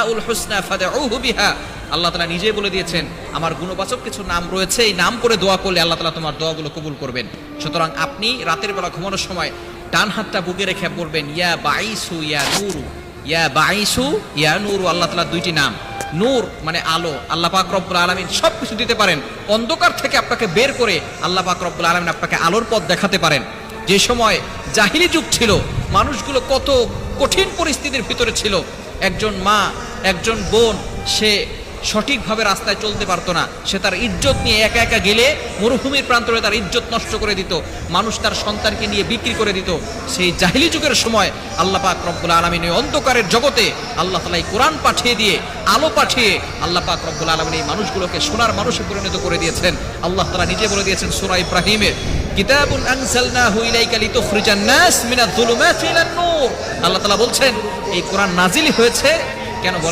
আসমাউল হুসনা ফাদউহু বিহা। আল্লাহ তাআলা নিজেই বলে দিয়েছেন আমার গুণবাচক কিছু নাম রয়েছে, এই নাম করে দোয়া করলে আল্লাহ তাআলা তোমার দোয়াগুলো কবুল করবেন। সুতরাং আপনি রাতের বেলা ঘুমানোর সময় ডান হাতটা বুকে রেখে বলবেন ইয়া বাইসু ইয়া নূরু, ইয়া বাইসু ইয়া নূরু। আল্লাহ তাআলার দুইটি নাম। নূর মানে আলো, আল্লাহ পাক রব্বুল আলামিন সবকিছু দিতে পারেন। অন্ধকার থেকে আপনাকে বের করে আল্লাহ পাক রব্বুল আলামিন আপনাকে আলোর পথ দেখাতে পারেন। যে সময় জাহিলি যুগ ছিল, মানুষগুলো কত কঠিন পরিস্থিতির ভিতরে ছিল। একজন মা, একজন বোন, সে সঠিকভাবে রাস্তায় চলতে পারতো না। সে তার ইজ্জত নিয়ে একা একা গেলে মরুভূমির প্রান্তরে তার ইজ্জত নষ্ট করে দিত। মানুষ তার সন্তানকে নিয়ে বিক্রি করে দিত। সেই জাহিলি যুগের সময় আল্লাহ পাক রব্বুল আলামিন এই অন্ধকারের জগতে আল্লাহ তাআলা এই কোরআন পাঠিয়ে দিয়ে, আলো পাঠিয়ে আল্লাহ পাক রব্বুল আলামিন এই মানুষগুলোকে সোনার মানুষে পরিণত করে দিয়েছেন। আল্লাহ তাআলা নিজে বলে দিয়েছেন সূরা ইব্রাহিমের, কিতাবুন আনজালনাহু ইলাইকা লিতুখরিজান নাস মিনাজ যুলুমাতি ইলান নূর। আল্লাহ তাআলা বলছেন এই কোরআন নাজিল হয়েছে কেন বলেন?